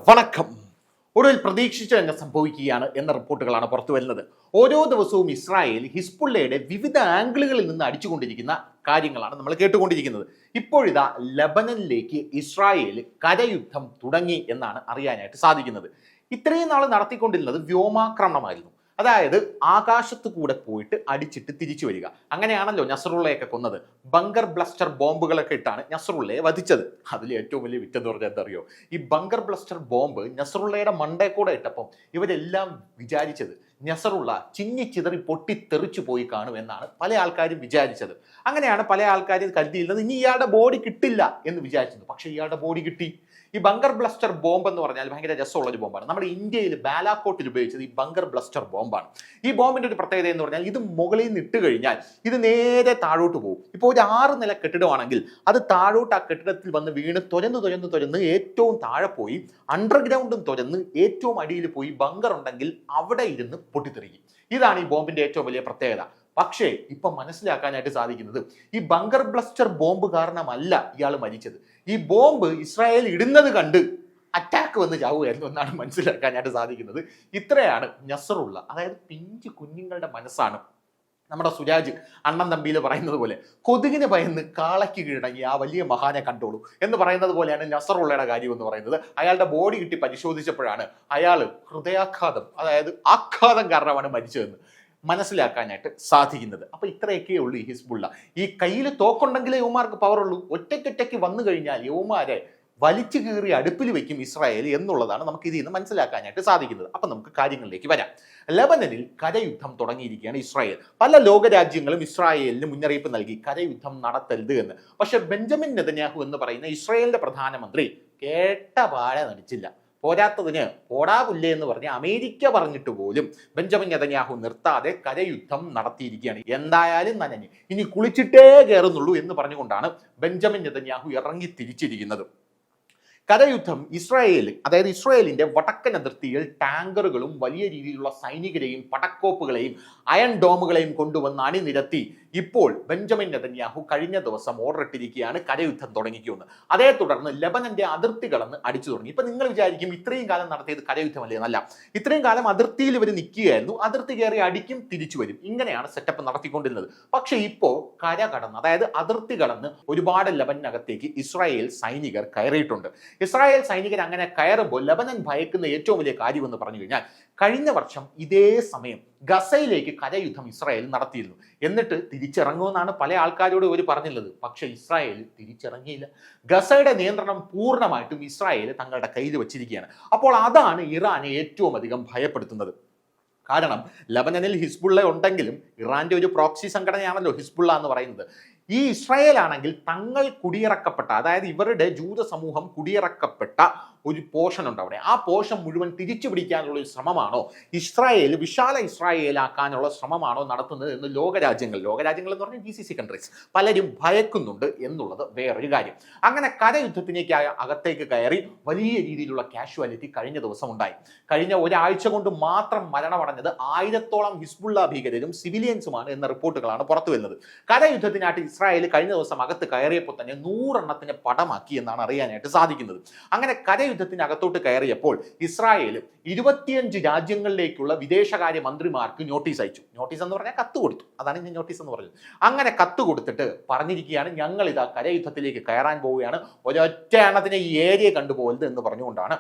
വണക്കം. ഒടുവിൽ പ്രതീക്ഷിച്ചു തന്നെ സംഭവിക്കുകയാണ് എന്ന റിപ്പോർട്ടുകളാണ് പുറത്തു വരുന്നത്. ഓരോ ദിവസവും ഇസ്രായേൽ ഹിസ്ബുള്ളയുടെ വിവിധ ആംഗിളുകളിൽ നിന്ന് അടിച്ചുകൊണ്ടിരിക്കുന്ന കാര്യങ്ങളാണ് നമ്മൾ കേട്ടുകൊണ്ടിരിക്കുന്നത്. ഇപ്പോഴിതാ ലബനനിലേക്ക് ഇസ്രായേൽ കരയുദ്ധം തുടങ്ങി എന്നാണ് അറിയാനായിട്ട് സാധിക്കുന്നത്. ഇത്രയും നാൾ നടത്തിക്കൊണ്ടിരുന്നത് വ്യോമാക്രമണമായിരുന്നു. അതായത് ആകാശത്ത് കൂടെ പോയിട്ട് അടിച്ചിട്ട് തിരിച്ചു വരിക. അങ്ങനെയാണല്ലോ നസറുള്ളയൊക്കെ കൊന്നത്. ബങ്കർ ബ്ലസ്റ്റർ ബോംബുകളൊക്കെ ഇട്ടാണ് നസറുള്ളയെ വധിച്ചത്. അതിൽ ഏറ്റവും വലിയ വിറ്റെന്ന് പറഞ്ഞാൽ എന്തറിയോ, ഈ ബങ്കർ ബ്ലസ്റ്റർ ബോംബ് നസറുള്ളയുടെ മണ്ടേ കൂടെ ഇട്ടപ്പം ഇവരെല്ലാം വിചാരിച്ചത് നസറുള്ള ചിന്നി പൊട്ടിത്തെറിച്ചു പോയി കാണും എന്നാണ് പല ആൾക്കാരും വിചാരിച്ചത്. അങ്ങനെയാണ് പല ആൾക്കാരും കരുതിയിരുന്നത് ഇനി ഇയാളുടെ ബോഡി കിട്ടില്ല എന്ന് വിചാരിച്ചത്. പക്ഷേ ഇയാളുടെ ബോഡി കിട്ടി. ഈ ബങ്കർ ബ്ലസ്റ്റർ ബോംബ് എന്ന് പറഞ്ഞാൽ ഭയങ്കര രസമുള്ള ഒരു ബോംബാണ്. നമ്മുടെ ഇന്ത്യയിൽ ബാലാക്കോട്ടിൽ ഉപയോഗിച്ചത് ഈ ബങ്കർ ബ്ലസ്റ്റർ ബോംബാണ്. ഈ ബോംബിന്റെ ഒരു പ്രത്യേകത എന്ന് പറഞ്ഞാൽ ഇത് മുകളിൽ നിന്ന് ഇട്ട് കഴിഞ്ഞാൽ ഇത് നേരെ താഴോട്ട് പോകും. ഇപ്പോൾ ഒരു 6 നില കെട്ടിടമാണെങ്കിൽ അത് താഴോട്ട് ആ കെട്ടിടത്തിൽ വന്ന് വീണ് തുരന്ന് ഏറ്റവും താഴെ പോയി അണ്ടർഗ്രൗണ്ടും തുരന്ന് ഏറ്റവും അടിയിൽ പോയി ബങ്കർ ഉണ്ടെങ്കിൽ അവിടെ ഇരുന്ന് പൊട്ടിത്തെറിക്കും. ഇതാണ് ഈ ബോംബിന്റെ ഏറ്റവും വലിയ പ്രത്യേകത. പക്ഷേ ഇപ്പൊ മനസ്സിലാക്കാനായിട്ട് സാധിക്കുന്നത് ഈ ബങ്കർ ബ്ലസ്റ്റർ ബോംബ് കാരണമല്ല ഇയാൾ മരിച്ചത്. ഈ ബോംബ് ഇസ്രായേൽ ഇടുന്നത് കണ്ട് അറ്റാക്ക് വന്ന് ചാവുകയായിരുന്നു എന്നാണ് മനസ്സിലാക്കാനായിട്ട് സാധിക്കുന്നത്. ഇത്രയാണ് നസറുള്ള, അതായത് പിഞ്ചു കുഞ്ഞുങ്ങളുടെ മനസ്സാണ്. നമ്മുടെ സുരാജ് അണ്ണൻ തമ്പിയിൽ പറയുന്നത് പോലെ കൊതുകിന് ഭയന്ന് കാളയ്ക്ക് കീഴടങ്ങി ആ വലിയ മഹാനെ കണ്ടോളൂ എന്ന് പറയുന്നത് പോലെയാണ് നസറുള്ളയുടെ കാര്യം എന്ന് പറയുന്നത്. അയാളുടെ ബോഡി കിട്ടി പരിശോധിച്ചപ്പോഴാണ് അയാൾ ഹൃദയാഘാതം, അതായത് ആഘാതം കാരണമാണ് മരിച്ചതെന്ന് മനസ്സിലാക്കാനായിട്ട് സാധിക്കുന്നത്. അപ്പൊ ഇത്രയൊക്കെ ഉള്ളൂ ഈ ഹിസ്ബുള്ള. ഈ കയ്യിൽ തോക്കുണ്ടെങ്കിലേ യുവമാർക്ക് പവർ ഉള്ളൂ. ഒറ്റയ്ക്കൊറ്റയ്ക്ക് വന്നു കഴിഞ്ഞാൽ യുവമാരെ വലിച്ചു കീറി അടുപ്പിൽ വെക്കും ഇസ്രായേൽ എന്നുള്ളതാണ് നമുക്ക് ഇതിൽ നിന്ന് മനസ്സിലാക്കാനായിട്ട് സാധിക്കുന്നത്. അപ്പൊ നമുക്ക് കാര്യങ്ങളിലേക്ക് വരാം. ലബനനിൽ കരയുദ്ധം തുടങ്ങിയിരിക്കുകയാണ് ഇസ്രായേൽ. പല ലോകരാജ്യങ്ങളും ഇസ്രായേലിന് മുന്നറിയിപ്പ് നൽകി കരയുദ്ധം നടത്തരുത് എന്ന്. പക്ഷെ ബെഞ്ചമിൻ നെതന്യാഹു എന്ന് പറയുന്ന ഇസ്രായേലിന്റെ പ്രധാനമന്ത്രി കേട്ട പാഴ നടിച്ചില്ല. പോരാത്തതിന് പോടാപുല്ലേ എന്ന് പറഞ്ഞ് അമേരിക്ക പറഞ്ഞിട്ട് പോലും ബെഞ്ചമിൻ നെതന്യാഹു നിർത്താതെ കരയുദ്ധം നടത്തിയിരിക്കുകയാണ്. എന്തായാലും നനഞ്ഞ് ഇനി കുളിച്ചിട്ടേ കയറുന്നുള്ളൂ എന്ന് പറഞ്ഞുകൊണ്ടാണ് ബെഞ്ചമിൻ നെതന്യാഹു ഇറങ്ങി തിരിച്ചിരിക്കുന്നത്. കരയുദ്ധം അതായത് ഇസ്രായേലിന്റെ വടക്കൻ അതിർത്തിയിൽ ടാങ്കറുകളും വലിയ രീതിയിലുള്ള സൈനികരെയും പടക്കോപ്പുകളെയും അയൺ ഡോമുകളെയും കൊണ്ടുവന്ന് അണിനിരത്തി ഇപ്പോൾ ബെഞ്ചമിൻ നെതന്യാഹു കഴിഞ്ഞ ദിവസം ഓർഡർ ഇട്ടിരിക്കുകയാണ് കരയുദ്ധം തുടങ്ങിക്കുമെന്ന്. അതേ തുടർന്ന് ലെബനന്റെ അതിർത്തി കടന്ന് അടിച്ചു തുടങ്ങി. ഇപ്പൊ നിങ്ങൾ വിചാരിക്കും ഇത്രയും കാലം നടത്തിയത് കരയുദ്ധമല്ലേ? എന്നല്ല, ഇത്രയും കാലം അതിർത്തിയിൽ ഇവർ നിൽക്കുകയായിരുന്നു. അതിർത്തി കയറി അടിക്കും, തിരിച്ചു വരും, ഇങ്ങനെയാണ് സെറ്റപ്പ് നടത്തിക്കൊണ്ടിരുന്നത്. പക്ഷെ ഇപ്പോ കര കടന്ന്, അതായത് അതിർത്തി കടന്ന് ഒരുപാട് ലെബനകത്തേക്ക് ഇസ്രായേൽ സൈനികർ കയറിയിട്ടുണ്ട്. ഇസ്രായേൽ സൈനികർ അങ്ങനെ കയറുമ്പോൾ ലെബനൻ ഭയക്കുന്ന ഏറ്റവും വലിയ കാര്യം എന്ന് പറഞ്ഞു കഴിഞ്ഞാൽ കഴിഞ്ഞ വർഷം ഇതേ സമയം ഗസയിലേക്ക് കരയുദ്ധം ഇസ്രായേൽ നടത്തിയിരുന്നു. എന്നിട്ട് തിരിച്ചിറങ്ങുമെന്നാണ് പല ആൾക്കാരോട് ഇവർ പറഞ്ഞിരുന്നത്. പക്ഷെ ഇസ്രായേൽ തിരിച്ചിറങ്ങിയില്ല. ഗസയുടെ നിയന്ത്രണം പൂർണ്ണമായിട്ടും ഇസ്രായേൽ തങ്ങളുടെ കയ്യിൽ വെച്ചിരിക്കുകയാണ്. അപ്പോൾ അതാണ് ഇറാനെ ഏറ്റവും അധികം ഭയപ്പെടുത്തുന്നത്. കാരണം ലബനനിൽ ഹിസ്ബുള്ള ഉണ്ടെങ്കിലും ഇറാന്റെ ഒരു പ്രോക്സി സംഘടനയാണല്ലോ ഹിസ്ബുള്ള എന്ന് പറയുന്നത്. ഈ ഇസ്രായേൽ ആണെങ്കിൽ തങ്ങൾ കുടിയിറക്കപ്പെട്ട, അതായത് ഇവരുടെ ജൂത സമൂഹം കുടിയിറക്കപ്പെട്ട ഒരു പോർഷൻ ഉണ്ട് അവിടെ. ആ പോർഷൻ മുഴുവൻ തിരിച്ചു പിടിക്കാനുള്ള ഒരു ശ്രമമാണോ വിശാല ഇസ്രായേലാക്കാനുള്ള ശ്രമമാണോ നടത്തുന്നത് എന്ന് ലോകരാജ്യങ്ങൾ എന്ന് പറഞ്ഞാൽ GCC കൺട്രീസ് പലരും ഭയക്കുന്നുണ്ട് എന്നുള്ളത് വേറൊരു കാര്യം. അങ്ങനെ കരയുദ്ധത്തിലേക്ക് അകത്തേക്ക് കയറി വലിയ രീതിയിലുള്ള കാഷ്വാലിറ്റി കഴിഞ്ഞ ദിവസം ഉണ്ടായി. കഴിഞ്ഞ ഒരാഴ്ച കൊണ്ട് മാത്രം മരണമടഞ്ഞത് 1000-ഓളം ഹിസ്ബുള്ള ഭീകരരും സിവിലിയൻസുമാണ് എന്ന റിപ്പോർട്ടുകളാണ് പുറത്തു വരുന്നത്. കരയുദ്ധത്തിനായിട്ട് ഇസ്രായേൽ കഴിഞ്ഞ ദിവസം അകത്ത് കയറിയപ്പോൾ തന്നെ 100 എണ്ണത്തിന് പടമാക്കി എന്നാണ് അറിയാനായിട്ട് സാധിക്കുന്നത്. അങ്ങനെ യുദ്ധത്തിനകത്തോട്ട് കയറിയപ്പോൾ ഇസ്രായേൽ 25 രാജ്യങ്ങളിലേക്കുള്ള വിദേശകാര്യ മന്ത്രിമാർക്ക് നോട്ടീസ് അയച്ചു. നോട്ടീസ് എന്ന് പറഞ്ഞാൽ കത്ത് കൊടുത്തു. അതാണ് ഞാൻ നോട്ടീസ് എന്ന് പറഞ്ഞത്. അങ്ങനെ കത്ത് കൊടുത്തിട്ട് പറഞ്ഞിരിക്കുകയാണ് ഞങ്ങൾ ഇതാ കരയുദ്ധത്തിലേക്ക് കയറാൻ പോവുകയാണ്, ഒരൊറ്റ എണ്ണത്തിന് ഈ ഏരിയ കണ്ടുപോകരുത് എന്ന് പറഞ്ഞുകൊണ്ടാണ്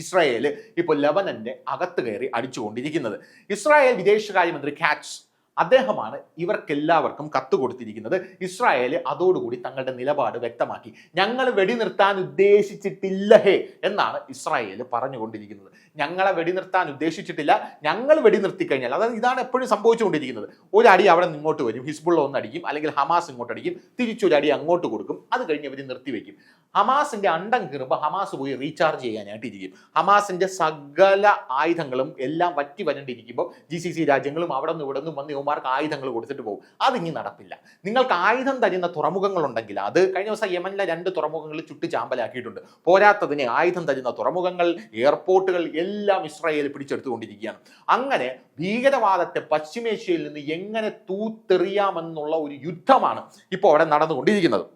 ഇസ്രായേൽ ഇപ്പോൾ ലെബനന്റെ അകത്ത് കയറി അടിച്ചുകൊണ്ടിരിക്കുന്നത്. ഇസ്രായേൽ വിദേശകാര്യമന്ത്രി കാറ്റ്സ് അദ്ദേഹമാണ് ഇവർക്കെല്ലാവർക്കും കത്ത് കൊടുത്തിരിക്കുന്നത്. ഇസ്രായേൽ അതോടുകൂടി തങ്ങളുടെ നിലപാട് വ്യക്തമാക്കി. ഞങ്ങൾ വെടിനിർത്താൻ ഉദ്ദേശിച്ചിട്ടില്ല എന്നാണ് ഇസ്രായേൽ പറഞ്ഞുകൊണ്ടിരിക്കുന്നത്. ഞങ്ങളെ വെടിനിർത്താൻ ഉദ്ദേശിച്ചിട്ടില്ല, ഞങ്ങൾ വെടിനിർത്തി കഴിഞ്ഞാൽ, അതായത് ഇതാണ് എപ്പോഴും സംഭവിച്ചുകൊണ്ടിരിക്കുന്നത്. ഒരു അടി അവിടെ നിന്ന് ഇങ്ങോട്ട് വരും, ഹിസ്ബുള്ള ഒന്നടിക്കും, അല്ലെങ്കിൽ ഹമാസ് ഇങ്ങോട്ട് അടിക്കും, തിരിച്ചൊരു അടി അങ്ങോട്ട് കൊടുക്കും, അത് കഴിഞ്ഞ് അവർ നിർത്തിവെക്കും. ഹമാസിന്റെ അണ്ടം കീറുമ്പോൾ ഹമാസ് പോയി റീചാർജ് ചെയ്യാനായിട്ടിരിക്കും. ഹമാസിന്റെ സകല ആയുധങ്ങളും എല്ലാം വറ്റി വരണ്ടിരിക്കുമ്പോൾ GCC രാജ്യങ്ങളും അവിടെ നിന്ന് ഇവിടെ നിന്നും വന്ന് യുവമാർക്ക് ആയുധങ്ങൾ കൊടുത്തിട്ട് പോകും. അതിനി നടപ്പില്ല. നിങ്ങൾക്ക് ആയുധം തരുന്ന തുറമുഖങ്ങളുണ്ടെങ്കിൽ, അത് കഴിഞ്ഞ ദിവസം യമനിലെ 2 തുറമുഖങ്ങൾ ചുട്ട് ചാമ്പലാക്കിയിട്ടുണ്ട്. പോരാത്തതിന് ആയുധം തരുന്ന തുറമുഖങ്ങൾ, എയർപോർട്ടുകൾ എല്ലാം ഇസ്രായേൽ പിടിച്ചെടുത്തുകൊണ്ടിരിക്കുകയാണ്. അങ്ങനെ ഭീകരവാദത്തെ പശ്ചിമേഷ്യയിൽ നിന്ന് എങ്ങനെ തൂത്തെറിയാമെന്നുള്ള ഒരു യുദ്ധമാണ് ഇപ്പോൾ അവിടെ നടന്നുകൊണ്ടിരിക്കുന്നത്.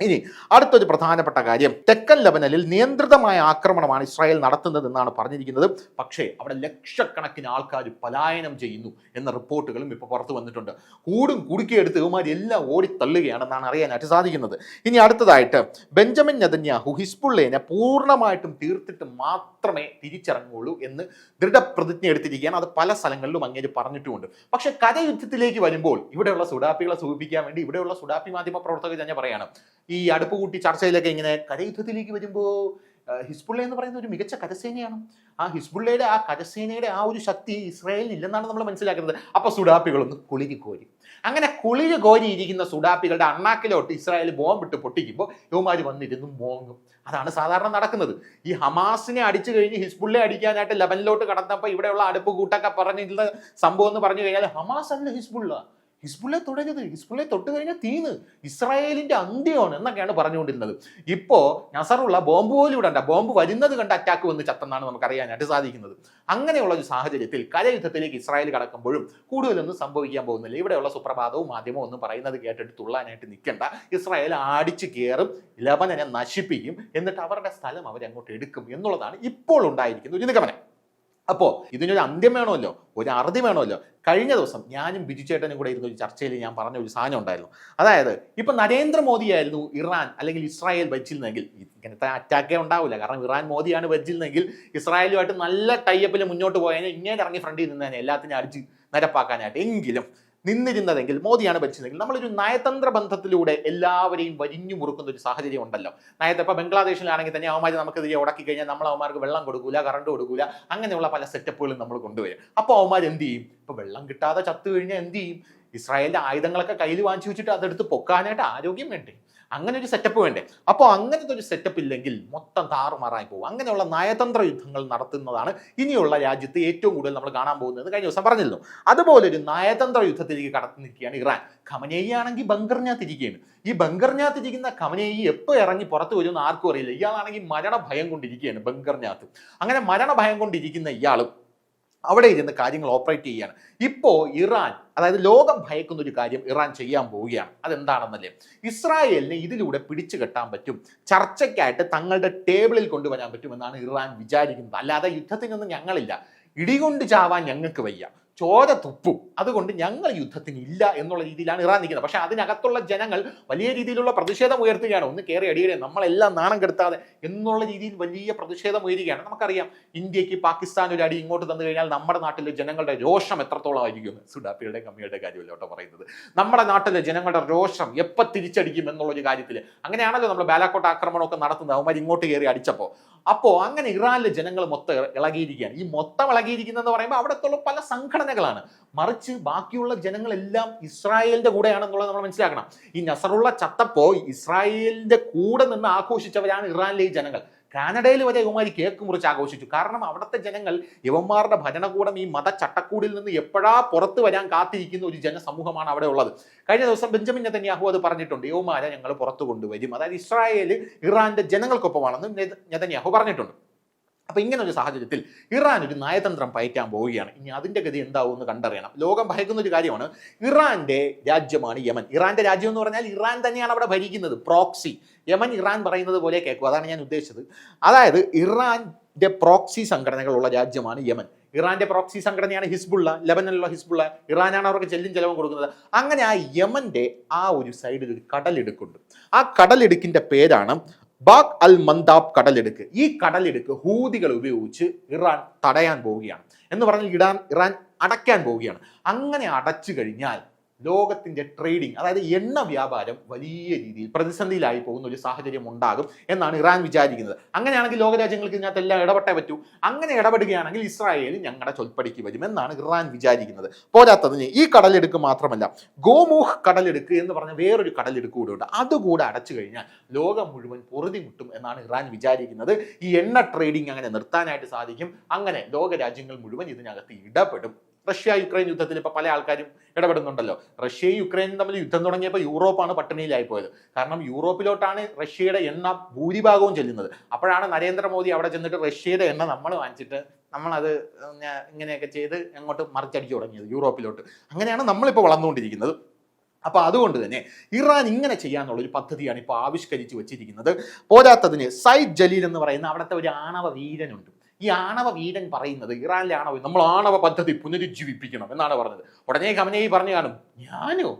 ഇനി അടുത്തൊരു പ്രധാനപ്പെട്ട കാര്യം, തെക്കൻ ലെബനനിൽ നിയന്ത്രിതമായ ആക്രമണമാണ് ഇസ്രായേൽ നടത്തുന്നതെന്നാണ് പറഞ്ഞിരിക്കുന്നത്. പക്ഷേ അവിടെ ലക്ഷക്കണക്കിന് ആൾക്കാർ പലായനം ചെയ്യുന്നു എന്ന റിപ്പോർട്ടുകളും ഇപ്പോൾ പുറത്തു വന്നിട്ടുണ്ട്. കുടുക്കിയെടുത്ത് ഇവന്മാർ എല്ലാം ഓടിത്തള്ളുകയാണെന്നാണ് അറിയാനായിട്ട് സാധിക്കുന്നത്. ഇനി അടുത്തതായിട്ട് ബെഞ്ചമിൻ നെതന്യാഹു ഹിസ്ബുള്ളയെ പൂർണ്ണമായിട്ടും തീർത്തിട്ട് മാത്രമേ തിരിച്ചിറങ്ങുള്ളൂ എന്ന് ദൃഢപ്രതിജ്ഞ എടുത്തിരിക്കുകയാണ്. അത് പല സ്ഥലങ്ങളിലും അങ്ങേര് പറഞ്ഞിട്ടുമുണ്ട്. പക്ഷെ കരയുദ്ധത്തിലേക്ക് വരുമ്പോൾ ഇവിടെയുള്ള സുഡാപ്പികളെ സൂചിപ്പിക്കാൻ വേണ്ടി ഇവിടെയുള്ള സുഡാപ്പി മാധ്യമ പ്രവർത്തകർ തന്നെ പറയാണ്, ഈ അടുപ്പ് കൂട്ടി ചർച്ചയിലൊക്കെ ഇങ്ങനെ കരയുദ്ധത്തിലേക്ക് വരുമ്പോൾ ഹിസ്ബുള്ള എന്ന് പറയുന്ന ഒരു മികച്ച കരസേനയാണ്. ആ ഹിസ്ബുള്ളയുടെ ആ കരസേനയുടെ ആ ഒരു ശക്തി ഇസ്രായേലിന് ഇല്ലെന്നാണ് നമ്മൾ മനസ്സിലാക്കുന്നത്. അപ്പൊ സുഡാപ്പികളൊന്ന് കുളിരി കോരി, അങ്ങനെ കുളിര് കോരിയിരിക്കുന്ന സുഡാപ്പികളുടെ അണ്ണാക്കിലോട്ട് ഇസ്രായേൽ ബോംബിട്ട് പൊട്ടിക്കുമ്പോൾ യുവമാർ വന്നിരുന്നു മോങ്ങും. അതാണ് സാധാരണ നടക്കുന്നത്. ഈ ഹമാസിനെ അടിച്ചു കഴിഞ്ഞ് ഹിസ്ബുള്ളയെ അടിക്കാനായിട്ട് ലെബനിലോട്ട് കടന്നപ്പോൾ ഇവിടെയുള്ള അടുപ്പ് കൂട്ടൊക്കെ പറഞ്ഞിട്ടുള്ള സംഭവം എന്ന് പറഞ്ഞു കഴിഞ്ഞാൽ ഹമാസ് അല്ല ഹിസ്ബുള്ളയെ തുടരുത്, ഹിസ്ബുള്ളയെ തൊട്ട് കഴിഞ്ഞാൽ തീന്ന് ഇസ്രായേലിന്റെ അന്ത്യമാണ് എന്നൊക്കെയാണ് പറഞ്ഞുകൊണ്ടിരുന്നത്. ഇപ്പോ നസറുള്ള ബോംബ് പോലും ഇടണ്ട, ബോംബ് വരുന്നത് കണ്ട് അറ്റാക്ക് വന്ന് ചത്തെന്നാണ് നമുക്ക് അറിയാനായിട്ട് സാധിക്കുന്നത്. അങ്ങനെയുള്ള ഒരു സാഹചര്യത്തിൽ കരയുദ്ധത്തിലേക്ക് ഇസ്രായേൽ കടക്കുമ്പോഴും കൂടുതലൊന്നും സംഭവിക്കാൻ പോകുന്നില്ല. ഇവിടെയുള്ള സുപ്രഭാതവും മാധ്യമവും ഒന്നും പറയുന്നത് കേട്ടിട്ട് തുള്ളാനായിട്ട് നിൽക്കേണ്ട. ഇസ്രായേൽ അടിച്ചു കയറും, ലെബനനെ നശിപ്പിക്കും, എന്നിട്ട് അവരുടെ സ്ഥലം അവരങ്ങോട്ട് എടുക്കും എന്നുള്ളതാണ് ഇപ്പോൾ ഉണ്ടായിരിക്കുന്ന ഒരു നിഗമനം. അപ്പോൾ ഇതിനൊരു അന്ത്യം വേണമല്ലോ, ഒരു അറുതി വേണമല്ലോ. കഴിഞ്ഞ ദിവസം ഞാനും ബിജു ചേട്ടനും കൂടെ ഇരുന്ന ഒരു ചർച്ചയിൽ ഞാൻ പറഞ്ഞ ഒരു സാധനം ഉണ്ടായിരുന്നു. അതായത് ഇപ്പൊ നരേന്ദ്രമോദി ആയിരുന്നു ഇറാൻ അല്ലെങ്കിൽ ഇസ്രായേൽ ഭരിച്ചിരുന്നെങ്കിൽ ഇങ്ങനത്തെ അറ്റാക്കേ ഉണ്ടാവില്ല. കാരണം ഇറാൻ മോദിയാണ് ഭരിച്ചിരുന്നെങ്കിൽ ഇസ്രായേലുമായിട്ട് നല്ല ടൈപ്പിൽ മുന്നോട്ട് പോയതിനെ ഇങ്ങനെ ഇറങ്ങി ഫ്രണ്ടിൽ നിന്നതിനെ എല്ലാത്തിനും അടിച്ച് നിരപ്പാക്കാനായിട്ട്. എങ്കിലും നിന്നിരുന്നതെങ്കിൽ, മോദിയാണ് ഭരിച്ചതെങ്കിൽ, നമ്മളൊരു നയതന്ത്ര ബന്ധത്തിലൂടെ എല്ലാവരെയും വരിഞ്ഞു മുറുക്കുന്ന ഒരു സാഹചര്യം ഉണ്ടല്ലോ. ഇപ്പൊ ബംഗ്ലാദേശിലാണെങ്കിൽ തന്നെ അവന്മാർ നമുക്കെതിരെ ഉടക്കി കഴിഞ്ഞാൽ നമ്മൾ അവന്മാർക്ക് വെള്ളം കൊടുക്കൂല, കറണ്ട് കൊടുക്കൂല, അങ്ങനെയുള്ള പല സെറ്റപ്പുകളും നമ്മൾ കൊണ്ടുവരും. അപ്പോൾ അവന്മാർ എന്ത് ചെയ്യും? ഇപ്പൊ വെള്ളം കിട്ടാതെ ചത്തു കഴിഞ്ഞാൽ എന്ത് ചെയ്യും? ഇസ്രായേലിന്റെ ആയുധങ്ങളൊക്കെ കയ്യിൽ വാങ്ങിച്ചു വെച്ചിട്ട് അതെടുത്ത് പൊക്കാനായിട്ട് ആരോഗ്യം വേണ്ടേ? അങ്ങനെ ഒരു സെറ്റപ്പ് വേണ്ടേ? അപ്പോൾ അങ്ങനത്തെ ഒരു സെറ്റപ്പ് ഇല്ലെങ്കിൽ മൊത്തം താറുമാറായി പോകും. അങ്ങനെയുള്ള നയതന്ത്ര യുദ്ധങ്ങൾ നടത്തുന്നതാണ് ഇനിയുള്ള രാജ്യത്ത് ഏറ്റവും കൂടുതൽ നമ്മൾ കാണാൻ പോകുന്നത്. കഴിഞ്ഞ ദിവസം പറഞ്ഞിരുന്നു. അതുപോലെ ഒരു നയതന്ത്ര യുദ്ധത്തിലേക്ക് കടന്നു നിൽക്കുകയാണ് ഇറാൻ. ഖമനേയി ആണെങ്കിൽ ബങ്കറിനകത്തിരിക്കുകയാണ്. ഈ ബങ്കറിനകത്തിരിക്കുന്ന ഖമനേയി എപ്പോൾ ഇറങ്ങി പുറത്തു വരുമെന്ന് ആർക്കും അറിയില്ല. ഇയാളാണെങ്കിൽ മരണഭയം കൊണ്ടിരിക്കുകയാണ് ബങ്കറിനകത്ത്. അങ്ങനെ മരണഭയം കൊണ്ടിരിക്കുന്ന ഇയാളും അവിടെ ഇരുന്ന് കാര്യങ്ങൾ ഓപ്പറേറ്റ് ചെയ്യുകയാണ്. ഇപ്പോൾ ഇറാൻ, അതായത് ലോകം ഭയക്കുന്ന ഒരു കാര്യം ഇറാൻ ചെയ്യാൻ പോവുകയാണ്. അതെന്താണെന്നല്ലേ? ഇസ്രായേലിനെ ഇതിലൂടെ പിടിച്ചു കെട്ടാൻ പറ്റും, ചർച്ചയ്ക്കായിട്ട് തങ്ങളുടെ ടേബിളിൽ കൊണ്ടുവരാൻ പറ്റുമെന്നാണ് ഇറാൻ വിചാരിക്കുന്നത്. അല്ലാതെ യുദ്ധത്തിനൊന്നും ഞങ്ങളില്ല, ഇടികൊണ്ട് ചാവാൻ ഞങ്ങൾക്ക് വയ്യ, ചോര തുപ്പും, അതുകൊണ്ട് ഞങ്ങൾ യുദ്ധത്തിന് ഇല്ല എന്നുള്ള രീതിയിലാണ് ഇറാൻ നിൽക്കുന്നത്. പക്ഷെ അതിനകത്തുള്ള ജനങ്ങൾ വലിയ രീതിയിലുള്ള പ്രതിഷേധം ഉയർത്തുകയാണ്. ഒന്ന് കയറി അടിയുടെ നമ്മളെല്ലാം നാണം കെടുത്താതെ എന്നുള്ള രീതിയിൽ വലിയ പ്രതിഷേധം ഉയരുകയാണ്. നമുക്കറിയാം, ഇന്ത്യക്ക് പാകിസ്ഥാൻ ഒരു അടി ഇങ്ങോട്ട് തന്നു കഴിഞ്ഞാൽ നമ്മുടെ നാട്ടിലെ ജനങ്ങളുടെ രോഷം എത്രത്തോളം ആയിരിക്കും. സുഡാപ്പിയുടെ കമ്മിയുടെ കാര്യമല്ല കേട്ടോ പറയുന്നത്. നമ്മുടെ നാട്ടിലെ ജനങ്ങളുടെ രോഷം എപ്പോൾ തിരിച്ചടിക്കും എന്നുള്ളൊരു കാര്യത്തിൽ അങ്ങനെയാണല്ലോ നമ്മൾ ബാലാക്കോട്ട് ആക്രമണമൊക്കെ നടത്തുന്നത്. അവന്മാർ ഇങ്ങോട്ട് കയറി അടിച്ചപ്പോൾ അങ്ങനെ ഇറാനിലെ ജനങ്ങൾ മൊത്തം ഇളകിയിരിക്കുകയാണ്. ഈ മൊത്തം ഇളകിയിരിക്കുന്നതെന്ന് പറയുമ്പോൾ അവിടത്തുള്ള പല സംഘടനകളാണ്, മറിച്ച് ബാക്കിയുള്ള ജനങ്ങളെല്ലാം ഇസ്രായേലിന്റെ കൂടെയാണെന്നുള്ളത് നമ്മൾ മനസ്സിലാക്കണം. ഈ നസറുള്ള ചത്തപ്പോ ഇസ്രായേലിന്റെ കൂടെ നിന്ന് ആഘോഷിച്ചവരാണ് ഇറാനിലെ ഈ ജനങ്ങൾ. കാനഡയിൽ വരെ ഇവന്മാർ കേക്ക് മുറിച്ച് ആഘോഷിച്ചു. കാരണം അവിടുത്തെ ജനങ്ങൾ ഇവന്മാരുടെ ഭരണകൂടം ഈ മതചട്ടക്കൂടിൽ നിന്ന് എപ്പോഴാ പുറത്തു വരാൻ കാത്തിരിക്കുന്ന ഒരു ജനസമൂഹമാണ് അവിടെ ഉള്ളത്. കഴിഞ്ഞ ദിവസം ബെഞ്ചമിൻ നെതന്യാഹു അത് പറഞ്ഞിട്ടുണ്ട്. ഇവന്മാരെ ഞങ്ങൾ പുറത്തു കൊണ്ടുവരും, അതായത് ഇസ്രായേൽ ഇറാന്റെ ജനങ്ങൾക്കൊപ്പമാണെന്ന് നെതന്യാഹു പറഞ്ഞിട്ടുണ്ട്. അപ്പൊ ഇങ്ങനെ ഒരു സാഹചര്യത്തിൽ ഇറാൻ ഒരു നയതന്ത്രം പയറ്റാൻ പോവുകയാണ്. ഇനി അതിന്റെ ഗതി എന്താവും എന്ന് കണ്ടറിയണം. ലോകം ഭയക്കുന്ന ഒരു കാര്യമാണ്. ഇറാന്റെ രാജ്യമാണ് യമൻ. ഇറാന്റെ രാജ്യം എന്ന് പറഞ്ഞാൽ ഇറാൻ തന്നെയാണ് അവിടെ ഭരിക്കുന്നത്. പ്രോക്സി യമൻ ഇറാൻ പറയുന്നത് പോലെ കേൾക്കും, അതാണ് ഞാൻ ഉദ്ദേശിച്ചത്. അതായത് ഇറാന്റെ പ്രോക്സി സംഘടനകളുള്ള രാജ്യമാണ് യമൻ. ഇറാന്റെ പ്രോക്സി സംഘടനയാണ് ഹിസ്ബുള്ള, ലെബനനിലുള്ള ഹിസ്ബുള്ള. ഇറാനാണ് അവർക്ക് ചെലവും കൊടുക്കുന്നത്. അങ്ങനെ ആ യമന്റെ ആ ഒരു സൈഡിൽ ഒരു കടലിടുക്കുണ്ട്. ആ കടലിടുക്കിന്റെ പേരാണ് ബാബ് അൽ മന്ദാബ് കടലിടുക്ക്. ഈ കടലിടുക്ക് ഹൂതികൾ ഉപയോഗിച്ച് ഇറാൻ തടയാൻ പോവുകയാണ്. എന്ന് പറഞ്ഞാൽ ഇറാൻ അടയ്ക്കാൻ പോവുകയാണ്. അങ്ങനെ അടച്ചു കഴിഞ്ഞാൽ ലോകത്തിന്റെ ട്രേഡിംഗ്, അതായത് എണ്ണ വ്യാപാരം വലിയ രീതിയിൽ പ്രതിസന്ധിയിലായി പോകുന്ന ഒരു സാഹചര്യം ഉണ്ടാകും എന്നാണ് ഇറാൻ വിചാരിക്കുന്നത്. അങ്ങനെയാണെങ്കിൽ ലോകരാജ്യങ്ങൾക്ക് ഇതിനകത്തെല്ലാം ഇടപെട്ടേ പറ്റൂ. അങ്ങനെ ഇടപെടുകയാണെങ്കിൽ ഇസ്രായേൽ ഞങ്ങളുടെ ചൊൽപ്പടിക്ക് വരുമെന്നാണ് ഇറാൻ വിചാരിക്കുന്നത്. പോരാത്തതിന് ഈ കടലെടുക്ക് മാത്രമല്ല, ഗോമൂഹ് കടലെടുക്ക് എന്ന് പറഞ്ഞ വേറൊരു കടലെടുക്ക് കൂടെ ഉണ്ട്. അതുകൂടെ അടച്ചു കഴിഞ്ഞാൽ ലോകം മുഴുവൻ പൊറുതിമുട്ടും എന്നാണ് ഇറാൻ വിചാരിക്കുന്നത്. ഈ എണ്ണ ട്രേഡിംഗ് അങ്ങനെ നിർത്താനായിട്ട് സാധിക്കും. അങ്ങനെ ലോകരാജ്യങ്ങൾ മുഴുവൻ ഇതിനകത്ത് ഇടപെടും. റഷ്യ യുക്രൈൻ യുദ്ധത്തിൽ ഇപ്പൊ പല ആൾക്കാരും ഇടപെടുന്നുണ്ടല്ലോ. റഷ്യയും യുക്രൈനും തമ്മിൽ യുദ്ധം തുടങ്ങിയപ്പോൾ യൂറോപ്പാണ് പട്ടിണിയിലായി പോയത്. കാരണം യൂറോപ്പിലോട്ടാണ് റഷ്യയുടെ എണ്ണ ഭൂരിഭാഗവും ചെല്ലുന്നത്. അപ്പോഴാണ് നരേന്ദ്രമോദി അവിടെ ചെന്നിട്ട് റഷ്യയുടെ എണ്ണ നമ്മൾ വാങ്ങിച്ചിട്ട് നമ്മളത് ഇങ്ങനെയൊക്കെ ചെയ്ത് അങ്ങോട്ട് മറിച്ചടിച്ചു തുടങ്ങിയത് യൂറോപ്പിലോട്ട്. അങ്ങനെയാണ് നമ്മളിപ്പോൾ വളർന്നുകൊണ്ടിരിക്കുന്നത്. അപ്പോൾ അതുകൊണ്ട് തന്നെ ഇറാൻ ഇങ്ങനെ ചെയ്യാനുള്ള ഒരു പദ്ധതിയാണ് ഇപ്പോൾ ആവിഷ്കരിച്ച് വെച്ചിരിക്കുന്നത്. പോരാത്തതിന് സയ്യിദ് ജലീൽ എന്ന് പറയുന്ന അവിടുത്തെ ഒരു ആണവ വീരനുണ്ട്. ഈ ആണവ വീരൻ പറയുന്നത് ഇറാനിലെ നമ്മൾ ആണവ പദ്ധതി പുനരുജ്ജീവിപ്പിക്കണം എന്നാണ് പറഞ്ഞത്. ഉടനെ ഖമനേയി പറഞ്ഞു കാണും, ഞാനോ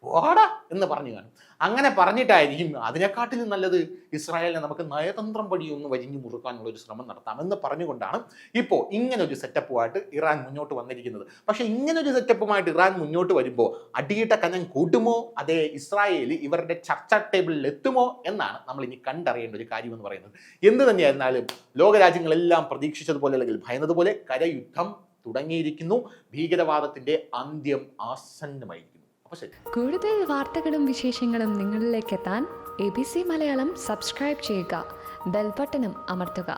പോടാ എന്ന് പറഞ്ഞു കാണും. അങ്ങനെ പറഞ്ഞിട്ടായിരിക്കും അതിനെക്കാട്ടിലും നല്ലത് ഇസ്രായേലിനെ നമുക്ക് നയതന്ത്രം വഴി ഒന്ന് വരിഞ്ഞു മുറുക്കാനുള്ള ഒരു ശ്രമം നടത്താമെന്ന് പറഞ്ഞുകൊണ്ടാണ് ഇപ്പോൾ ഇങ്ങനൊരു സെറ്റപ്പുമായിട്ട് ഇറാൻ മുന്നോട്ട് വന്നിരിക്കുന്നത്. പക്ഷേ ഇങ്ങനൊരു സെറ്റപ്പുമായിട്ട് ഇറാൻ മുന്നോട്ട് വരുമ്പോൾ അടിയിട്ട കനം കൂട്ടുമോ, അതേ ഇസ്രായേൽ ഇവരുടെ ചർച്ചാ ടേബിളിൽ എത്തുമോ എന്നാണ് നമ്മൾ ഇനി കണ്ടറിയേണ്ട ഒരു കാര്യം എന്ന് പറയുന്നത്. എന്ത് തന്നെയായിരുന്നാലും ലോകരാജ്യങ്ങളെല്ലാം പ്രതീക്ഷിച്ചതുപോലെ അല്ലെങ്കിൽ ഭയന്നതുപോലെ കരയുദ്ധം തുടങ്ങിയിരിക്കുന്നു. ഭീകരവാദത്തിന്റെ അന്ത്യം ആസന്നമായിരിക്കുന്നു. കൂടുതൽ വാർത്തകളും വിശേഷങ്ങളും നിങ്ങളിലേക്ക് എത്താൻ ABC മലയാളം സബ്സ്ക്രൈബ് ചെയ്യുക, ബെൽ ബട്ടണും അമർത്തുക.